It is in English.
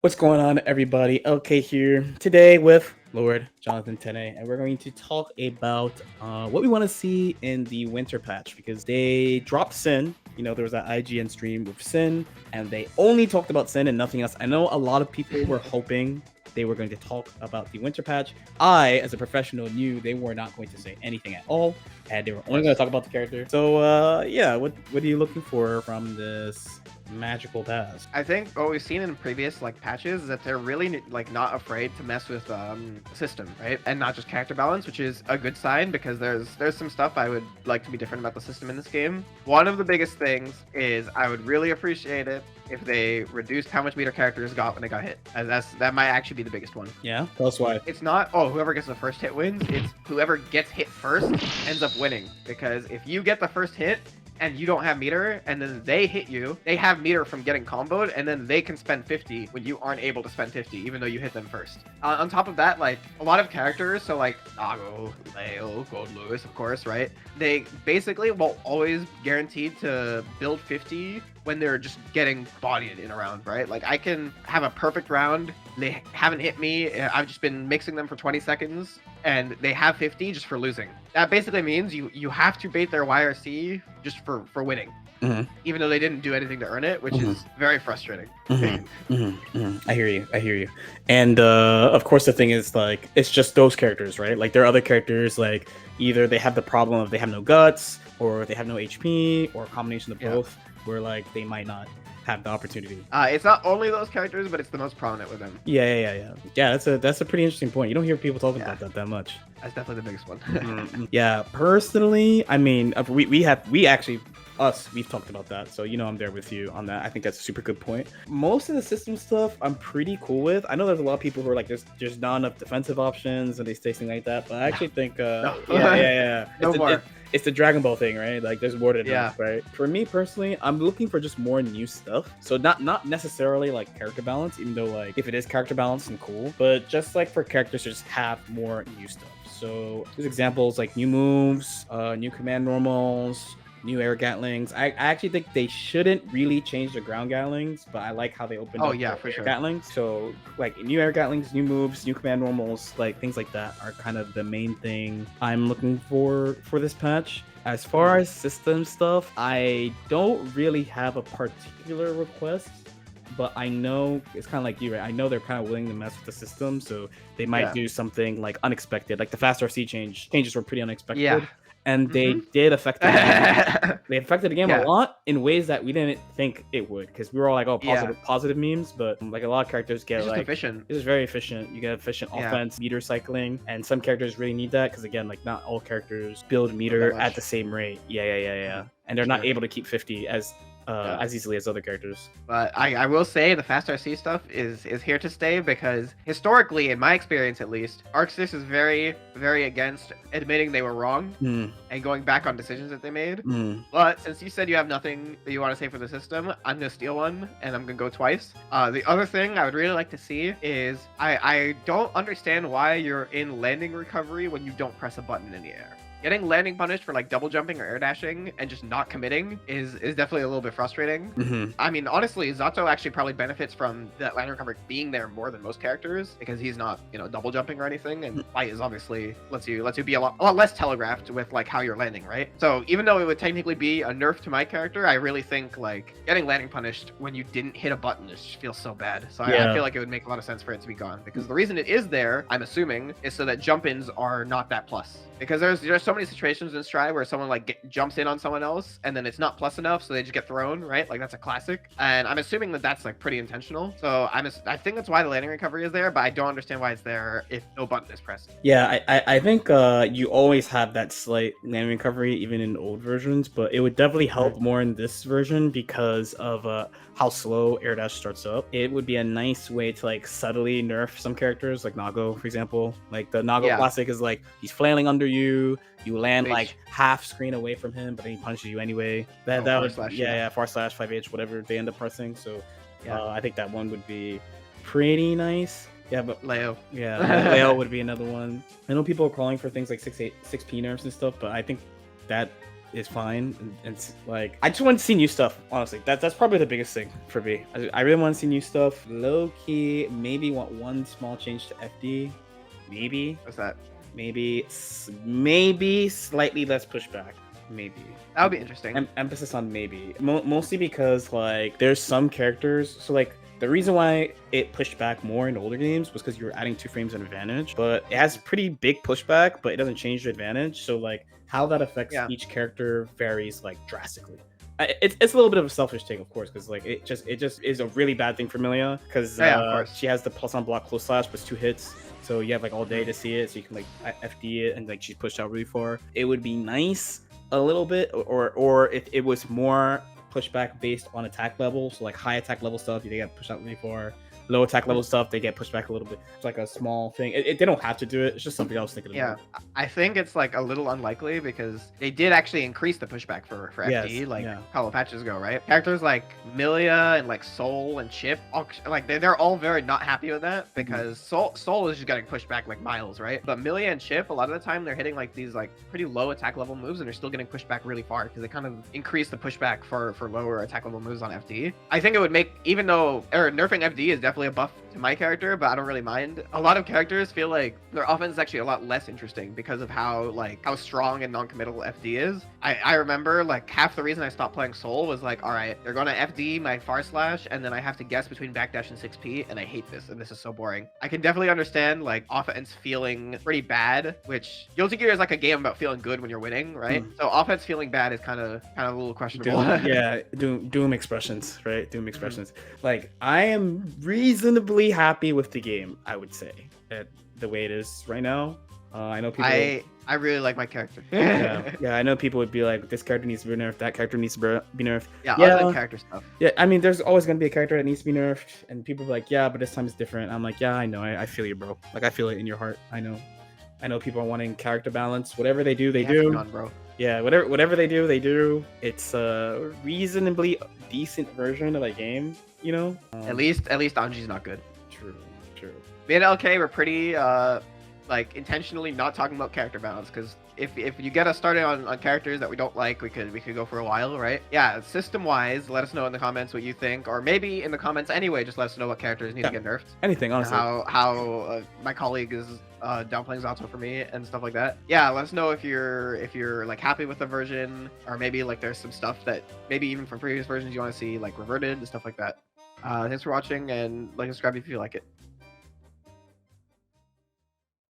What's going on, everybody? LK here today with Lord Jonathan Tene, and we're going to talk about what we want to see in the winter patch because they dropped Sin. You know, there was that IGN stream with Sin, and they only talked about Sin and nothing else. I know a lot of people were hoping they were going to talk about the winter patch. I, as a professional, knew they were not going to say anything at all, and they were only going to talk about the character. So, yeah, what are you looking for from this magical past? I think what we've seen in previous patches is that they're really not afraid to mess with system, right? And not just character balance, which is a good sign because there's some stuff I would like to be different about the system in this game. One of the biggest things is I would really appreciate it if they reduced how much meter characters got when they got hit. That might actually be the biggest one. Yeah, tell us why. It's not, whoever gets the first hit wins. It's whoever gets hit first ends up winning. Because if you get the first hit, and you don't have meter, and then they hit you, they have meter from getting comboed, and then they can spend 50 when you aren't able to spend 50, even though you hit them first. On top of that, a lot of characters, so Nago, Leo, Gold Lewis, of course, right? They basically will always guaranteed to build 50 when they're just getting bodied in a round, right? Like, I can have a perfect round, they haven't hit me, I've just been mixing them for 20 seconds, and they have 50 just for losing. That basically means you have to bait their YRC just for winning. Mm-hmm. Even though they didn't do anything to earn it, which is very frustrating. I hear you. And of course the thing is, it's just those characters, right? Like, there are other characters, either they have the problem of they have no guts, or they have no HP, or a combination of both, where they might not have the opportunity. It's not only those characters, but it's the most prominent with them. Yeah. That's a pretty interesting point. You don't hear people talking about that much. That's definitely the biggest one. Yeah, personally, I mean, we've talked about that, so I'm there with you on that. I think that's a super good point. Most of the system stuff I'm pretty cool with. I know there's a lot of people who are like, there's not enough defensive options and they say things like that, but I actually think yeah. It's the Dragon Ball thing, right? Like, there's more to enough, right? For me personally, I'm looking for just more new stuff. So not necessarily character balance, even though if it is character balance and cool, but just for characters to just have more new stuff. So there's examples like new moves, new command normals, new air gatlings. I actually think they shouldn't really change the ground gatlings, but I like how they opened up for sure. gatlings. So new air gatlings, new moves, new command normals, things like that are kind of the main thing I'm looking for this patch. As far as system stuff, I don't really have a particular request, but I know it's kind of like you, right? I know they're kind of willing to mess with the system, so they might do something unexpected. Like the fast RC changes were pretty unexpected. Yeah. And they did affect the game. They affected the game a lot in ways that we didn't think it would, because we were all positive memes, but a lot of characters get efficient. This is very efficient. You get efficient offense, meter cycling, and some characters really need that because, again, not all characters build meter at the same rate. Yeah. And they're not able to keep 50 as easily as other characters. But I will say the fast RC stuff is here to stay, because historically, in my experience at least, Arxis is very, very against admitting they were wrong and going back on decisions that they made. But since you said you have nothing that you want to say for the system, I'm going to steal one, and I'm going to go twice. The other thing I would really like to see is I don't understand why you're in landing recovery when you don't press a button in the air. Getting landing punished for double jumping or air dashing and just not committing is definitely a little bit frustrating. I mean, honestly, Zato actually probably benefits from that landing recovery being there more than most characters, because he's not, double jumping or anything, and Light is obviously lets you be a lot less telegraphed with how you're landing, right? So even though it would technically be a nerf to my character, I really think getting landing punished when you didn't hit a button just feels so bad. So I feel like it would make a lot of sense for it to be gone, because the reason it is there, I'm assuming, is so that jump-ins are not that plus. Because there's so many situations in Stride where someone jumps in on someone else and then it's not plus enough, so they just get thrown, right? That's a classic. And I'm assuming that that's pretty intentional. So I think that's why the landing recovery is there, but I don't understand why it's there if no button is pressed. Yeah, I think you always have that slight landing recovery even in old versions, but it would definitely help more in this version because of how slow air dash starts up. It would be a nice way to subtly nerf some characters, like Nago, for example. The Nago classic is he's flailing under you land half screen away from him, but then he punches you anyway. That would far slash 5H, whatever they end up pressing. So I think that one would be pretty nice. Yeah, but Leo. Yeah, Leo would be another one. I know people are calling for things like 6P nerfs and stuff, but I think that is fine, and it's like I just want to see new stuff. Honestly, that's probably the biggest thing for me. I really want to see new stuff. Low key, maybe want one small change to FD, maybe. What's that? Maybe slightly less pushback. Maybe That would be interesting. Emphasis on maybe. Mostly because like there's some characters. So like the reason why it pushed back more in older games was because you were adding 2 frames of advantage. But it has pretty big pushback, but it doesn't change the advantage. So like how that affects each character varies like drastically. It's a little bit of a selfish take, of course, because like it just is a really bad thing for Milia because she has the plus on block close slash plus 2 hits. So you have like all day to see it, so you can like FD it, and like she's pushed out really far. It would be nice a little bit, or if it was more pushback based on attack level. So like high attack level stuff, they get pushed out really far. Low attack level stuff, they get pushed back a little bit. It's like a small thing. They don't have to do it. It's just something I was thinking about. Yeah, I think it's like a little unlikely because they did actually increase the pushback for FD like a couple of patches ago, right? Characters like Milia and like Soul and Chip, like they're all very not happy with that because Soul is just getting pushed back like miles, right? But Milia and Chip, a lot of the time they're hitting like these like pretty low attack level moves and they're still getting pushed back really far because they kind of increase the pushback for lower attack level moves on FD. I think it would make, even though nerfing FD is definitely a buff to my character, but I don't really mind. A lot of characters feel like their offense is actually a lot less interesting because of how strong and non-committal FD is. I remember like half the reason I stopped playing Soul was like, all right, they're gonna FD my far slash and then I have to guess between backdash and 6p, and I hate this, and this is so boring. I can definitely understand like offense feeling pretty bad, which Guilty Gear is like a game about feeling good when you're winning, right? So offense feeling bad is kind of a little questionable. Doom expressions, right? Doom expressions. Like I am reasonably happy with the game, I would say, at the way it is right now. I know people. I really like my character. yeah, I know people would be like, this character needs to be nerfed, that character needs to be nerfed. Yeah, other than character stuff. Yeah, I mean, there's always gonna be a character that needs to be nerfed, and people are like, yeah, but this time it's different. I'm like, yeah, I know, I feel you, bro. Like, I feel it in your heart. I know people are wanting character balance. Whatever they do, they do. None, bro. Yeah, whatever they do, they do. It's a reasonably decent version of a game, you know. At least Anji's not good. True. Me and LK were pretty like intentionally not talking about character balance because if you get us started on characters that we don't like, we could go for a while, right? Yeah, system wise, let us know in the comments what you think, or maybe in the comments anyway, just let us know what characters need to get nerfed. Anything, honestly. How my colleague is downplaying Zato for me and stuff like that. Yeah, let us know if you're like happy with the version, or maybe like there's some stuff that maybe even from previous versions you want to see like reverted and stuff like that. Thanks for watching, and like and subscribe if you like it.